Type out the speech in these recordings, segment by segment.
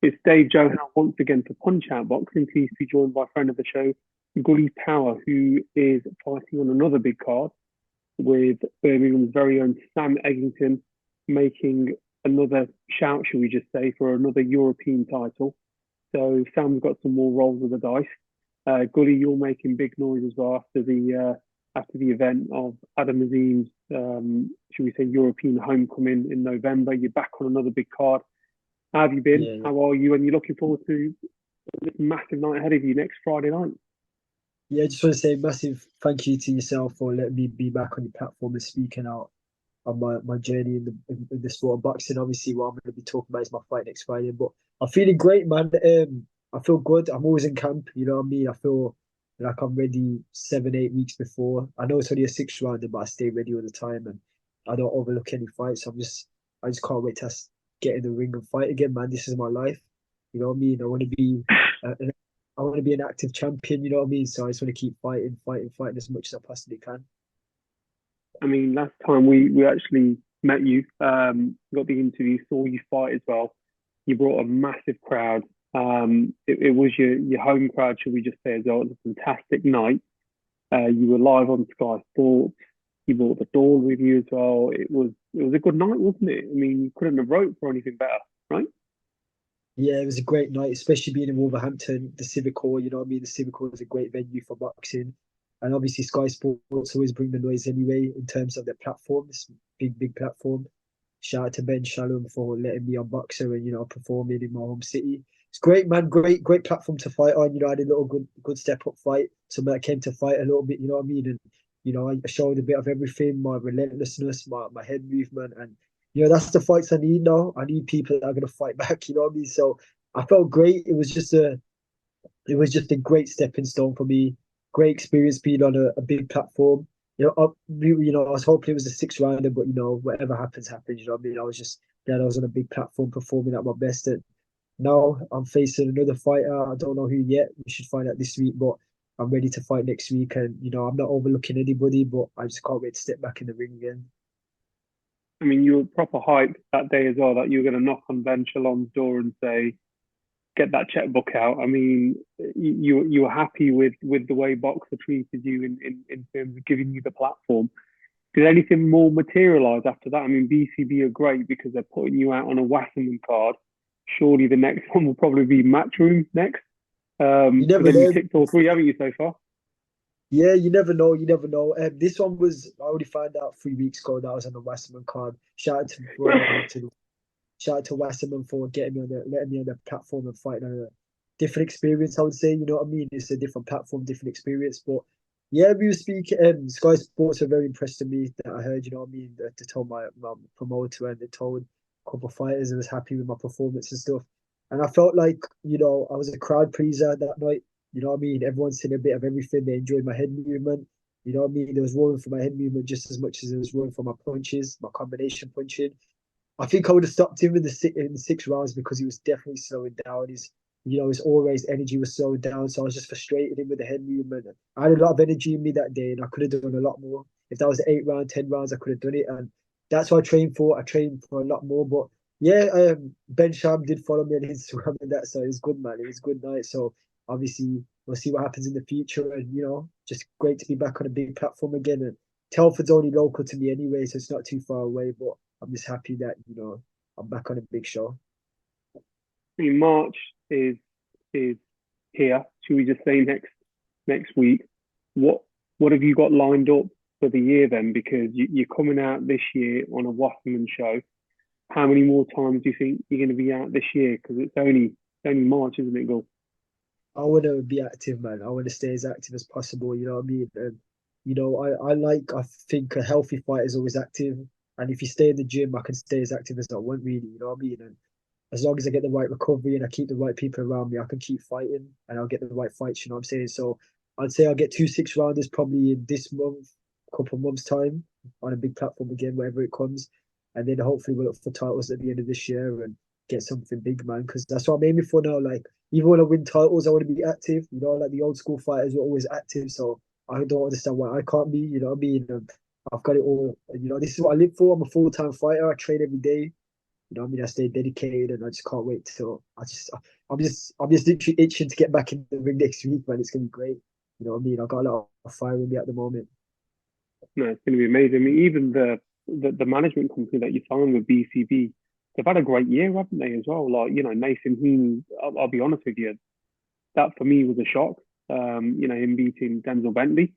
It's Dave Johan once again for Punch Out Boxing. Pleased to be joined by a friend of the show, Gully Power, who is fighting on another big card with Birmingham's very own Sam Eggington, making another shout, should we just say, for another European title. So Sam's got some more rolls of the dice. Gully, you're making big noise as well after the event of Adam Azim's, should we say, European homecoming in November. You're back on another big card. How have you been? Yeah, yeah, How are you? And you're looking forward to this massive night ahead of you next Friday night. yeah. I just want to say massive thank you to yourself for letting me be back on your platform and speaking out on my journey in the sport of boxing. Obviously, what I'm going to be talking about is my fight next Friday. But I'm feeling great, man. I feel good. I'm always in camp. You know what I mean? I feel like I'm ready 7, 8 weeks before. I know it's only a 6 rounder, but I stay ready all the time and I don't overlook any fights. I just can't wait to get in the ring and fight again, man. This is my life. You know what I mean? Uh, I want to be an active champion. You know what I mean? So I just want to keep fighting, fighting, fighting as much as I possibly can. I mean, last time we actually met you, got the interview, saw you fight as well. You brought a massive crowd. It was your home crowd, should we just say as well. It was a fantastic night. You were live on Sky Sports. You brought the Dawn with you as well. It was a good night, wasn't it? I mean, you couldn't have wrote for anything better, right? Yeah, it was a great night, especially being in Wolverhampton, the Civic Hall. You know what I mean? The Civic Hall is a great venue for boxing. And obviously, Sky Sports always bring the noise anyway in terms of their platform, this big, big platform. Shout out to Ben Shalom for letting me on Boxer and, performing in my home city. It's great, man. Great, great platform to fight on. I had a little good step up fight. Something that came to fight a little bit, you know what I mean? And, I showed a bit of everything, my relentlessness, my head movement, and that's the fights I need now. I need people that are gonna fight back. You know what I mean? So I felt great. It was just a great stepping stone for me. Great experience being on a big platform. I was hoping it was a 6 rounder, but whatever happens, happens. You know what I mean? I was just glad I was on a big platform performing at my best. And now I'm facing another fighter. I don't know who yet. We should find out this week, but I'm ready to fight next week. And I'm not overlooking anybody, but I just can't wait to step back in the ring again. I mean, you were proper hyped that day as well that you were going to knock on Ben Shalom's door and say, get that checkbook out. I mean, you were happy with the way Boxer treated you in terms of giving you the platform. Did anything more materialize after that? I mean, BCB are great because they're putting you out on a Wasserman card. Surely the next one will probably be Matchroom next. You But never then you know. ticked all three, haven't you, so far? Yeah, you never know. You never know. This one was I already found out 3 weeks ago that I was on the Wasserman card. Shout out to Wasserman for letting me on the platform and fighting on a different experience. I would say, you know what I mean. It's a different platform, different experience. But yeah, we were speaking. Sky Sports are very impressed with me. That I heard, you know what I mean. They told my promoter and they told a couple of fighters I was happy with my performance and stuff. And I felt like I was a crowd pleaser that night. You know what I mean? Everyone's seen a bit of everything. They enjoyed my head movement. You know what I mean? There was room for my head movement just as much as there was room for my punches, my combination punching. I think I would have stopped him in the 6 rounds because he was definitely slowing down. His always energy was slowing down. So I was just frustrated him with the head movement. I had a lot of energy in me that day, and I could have done a lot more. If that was 8 round, 10 rounds, I could have done it, and that's what I trained for. I trained for a lot more, but yeah, Ben Sham did follow me on Instagram and that, so it was good, man. It was a good night. So obviously we'll see what happens in the future, and just great to be back on a big platform again. And Telford's only local to me anyway, so it's not too far away. But I'm just happy that I'm back on a big show. I mean, March is is here. Should we just say next week? What what have you got lined up for the year then? Because you're coming out this year on a Wasserman show. How many more times do you think you're going to be out this year? Because it's only March, isn't it, Go? I want to be active, man. I want to stay as active as possible. You know what I mean? And I think a healthy fight is always active. And if you stay in the gym, I can stay as active as I want, really. You know what I mean? And as long as I get the right recovery and I keep the right people around me, I can keep fighting and I'll get the right fights. You know what I'm saying? So I'd say I'll get 2 6 rounders probably in this month, couple of months time on a big platform again, wherever it comes, and then hopefully we'll look for titles at the end of this year and get something big, man. Because that's what I'm aiming for now. Like even when I win titles, I want to be active. Like the old school fighters were always active. So I don't understand why I can't be. You know what I mean? I've got it all. This is what I live for. I'm a full time fighter. I train every day. You know what I mean? I stay dedicated, and I just can't wait till I'm just literally itching to get back in the ring next week, man. It's gonna be great. You know what I mean? I've got a lot of fire in me at the moment. No, it's going to be amazing. I mean, even the management company that you signed with BCB, they've had a great year, haven't they, as well? Like, Nathan Heaney, I'll be honest with you, that for me was a shock. Him beating Denzel Bentley.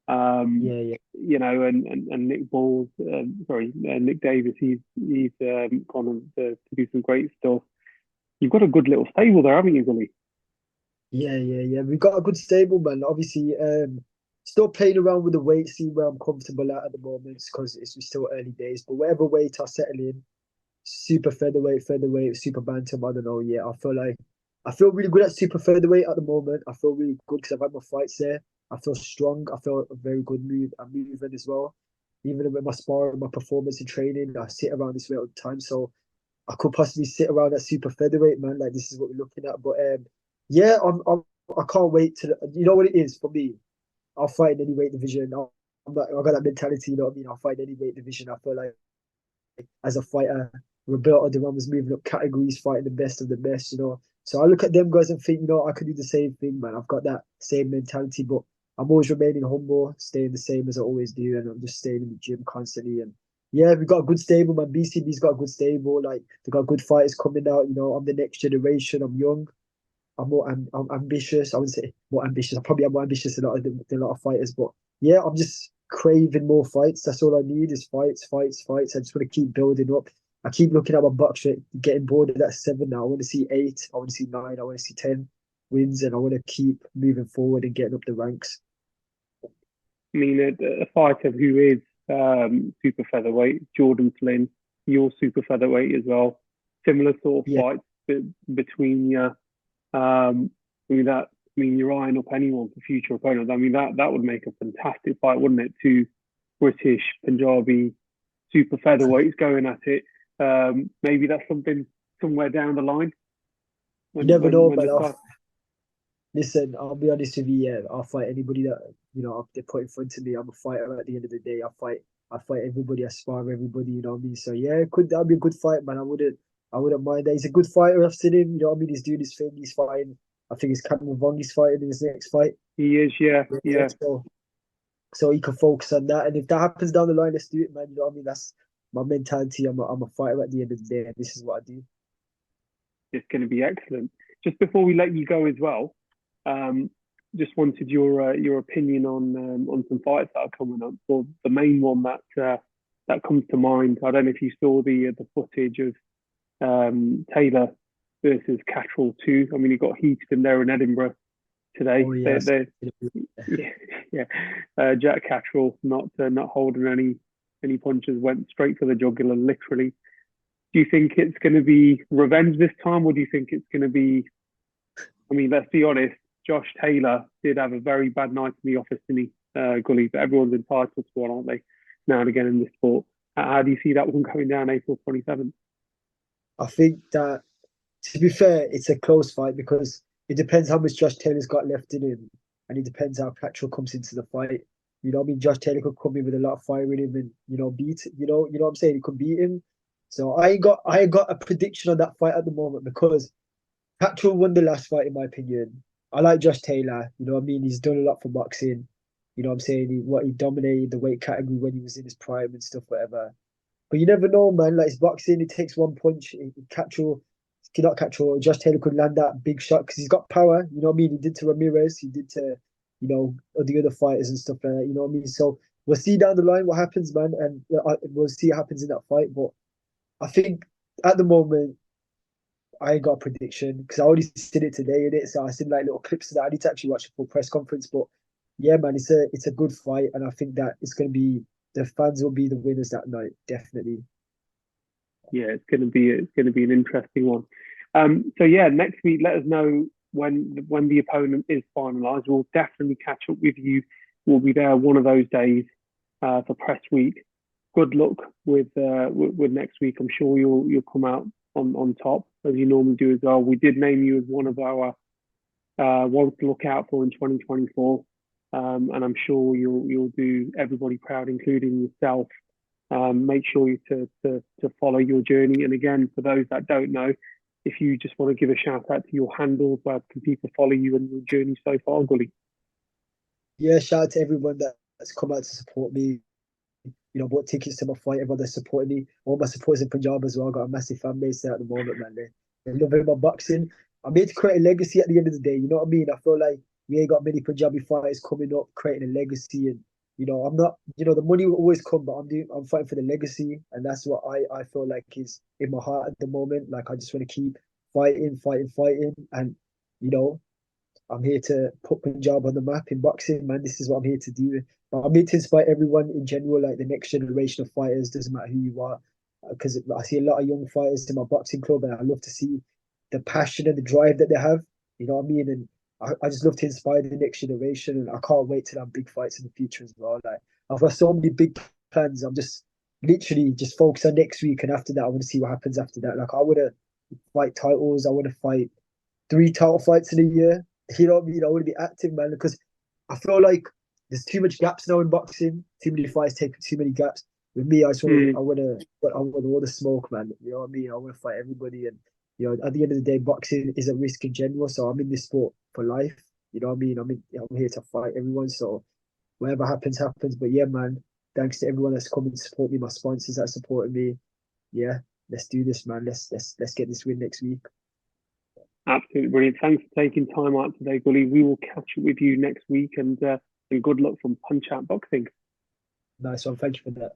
Yeah, yeah. And Nick Balls, Nick Davis, he's gone on to do some great stuff. You've got a good little stable there, haven't you, Gully? Yeah, yeah, yeah. We've got a good stable, man. Obviously, still playing around with the weight, see where I'm comfortable at the moment because it's still early days. But whatever weight I settle in, super featherweight, super bantam, I don't know. Yeah, I feel really good at super featherweight at the moment. I feel really good because I've had my fights there. I feel strong. I feel a very good move. I'm moving as well. Even with my sparring, my performance in training, I sit around this weight all the time. So I could possibly sit around at super featherweight, man. Like this is what we're looking at. But yeah, I can't wait to. You know what it is for me. I'll fight in any weight division. I got that mentality. You know what I mean? I'll fight in any weight division. I feel like as a fighter, Roberto Duran was moving up categories, fighting the best of the best. You know, so I look at them guys and think, I could do the same thing, man. I've got that same mentality, but I'm always remaining humble, staying the same as I always do, and I'm just staying in the gym constantly. And yeah, we've got a good stable, man. BCB's got a good stable. Like they got good fighters coming out. I'm the next generation. I'm young. I'm ambitious. I wouldn't say more ambitious. I probably am more ambitious than a lot of fighters, but yeah, I'm just craving more fights. That's all I need is fights, fights, fights. I just want to keep building up. I keep looking at my box rate, getting bored of that 7 now. I want to see 8. I want to see 9. I want to see 10 wins, and I want to keep moving forward and getting up the ranks. I mean, a fighter who is super featherweight, Jordan Flynn, you're super featherweight as well. Similar sort of Yeah, fights between you. You're eyeing up anyone for future opponents. I mean, that would make a fantastic fight, wouldn't it? Two British, Punjabi, super featherweights going at it. Maybe that's something somewhere down the line you when never when know, when but the time. listen, I'll be honest with you. Yeah, I'll fight anybody that they put in front of me. I'm a fighter at the end of the day. I fight everybody. I spar everybody. You know what I mean? So yeah, that'd be a good fight, man. I wouldn't mind that. He's a good fighter. I've seen him. You know what I mean? He's doing his thing. He's fighting. I think it's Cameron Vong he's fighting in his next fight. He is, yeah, Yeah, yeah. so he can focus on that. And if that happens down the line, let's do it, man. You know what I mean? That's my mentality. I'm a fighter at the end of the day. And this is what I do. It's going to be excellent. Just before we let you go as well, um, just wanted your opinion on some fights that are coming up. Well, the main one that comes to mind. I don't know if you saw the footage of Taylor versus Catterall 2. I mean, he got heated in there in Edinburgh today. Oh yes. Yeah, yeah. Jack Catterall not holding any punches, went straight for the jugular, literally. Do you think it's going to be revenge this time, or do you think it's going to be? I mean, let's be honest. Josh Taylor did have a very bad night in the office, didn't he, Gully? But everyone's entitled to one, aren't they? Now and again in this sport. How do you see that one going down April 27th? I think that to be fair, it's a close fight because it depends how much Josh Taylor's got left in him, and it depends how Patrick comes into the fight. You know what I mean? Josh Taylor could come in with a lot of fire in him and beat. You know what I'm saying? He could beat him. So I ain't got a prediction on that fight at the moment because Patrick won the last fight in my opinion. I like Josh Taylor. You know what I mean? He's done a lot for boxing. You know what I'm saying? He dominated the weight category when he was in his prime and stuff, whatever. But you never know, man. Like it's boxing, it takes one punch. Cannot catch all. Josh Taylor could land that big shot because he's got power. You know what I mean? He did to Ramirez. He did to, the other fighters and stuff like that. You know what I mean? So we'll see down the line what happens, man, and we'll see what happens in that fight. But I think at the moment, I ain't got a prediction because I already seen it today in it. So I seen like little clips of that. I need to actually watch a full press conference. But yeah, man, it's a good fight, and I think that it's gonna be the fans will be the winners that night, definitely. Yeah, it's going to be an interesting one. So yeah, next week let us know when the opponent is finalised. We'll definitely catch up with you. We'll be there one of those days for press week. Good luck with next week. I'm sure you'll come out on top as you normally do as well. We did name you as one of our ones to look out for in 2024, and I'm sure you'll do everybody proud, including yourself. Make sure to follow your journey. And again, for those that don't know, if you just want to give a shout out to your handles, where can people follow you and your journey so far, Gully? Yeah, shout out to everyone that's come out to support me. Bought tickets to my fight, everyone that's supporting me. All my supporters in Punjab as well. I got a massive fan base there at the moment, man. They loving my boxing. I'm here to create a legacy at the end of the day. You know what I mean? I feel like we ain't got many Punjabi fighters coming up, creating a legacy. And, I'm not, the money will always come, but I'm fighting for the legacy. And that's what I feel like is in my heart at the moment. Like, I just want to keep fighting, fighting, fighting. And, you know, I'm here to put Punjab on the map in boxing, man. This is what I'm here to do. But I'm here to inspire everyone in general, like the next generation of fighters, doesn't matter who you are. Because I see a lot of young fighters in my boxing club, and I love to see the passion and the drive that they have. You know what I mean? And I just love to inspire the next generation, and I can't wait to have big fights in the future as well. Like, I've got so many big plans. I'm just literally just focused on next week, and after that, I want to see what happens after that. Like, I want to fight titles. I want to fight 3 title fights in a year. You know what I mean? I want to be active, man, because I feel like there's too much gaps now in boxing. Too many fights take too many gaps. With me, I just want to, I want all the smoke, man. You know what I mean? I want to fight everybody, and at the end of the day, boxing is a risk in general. So I'm in this sport for life. You know what I mean? I'm here to fight everyone. So whatever happens, happens. But yeah, man, thanks to everyone that's come and support me, my sponsors that supported me. Yeah, let's do this, man. Let's get this win next week. Absolutely brilliant. Thanks for taking time out today, Gully. We will catch up with you next week, and good luck from Punch Out Boxing. Nice one. Thank you for that.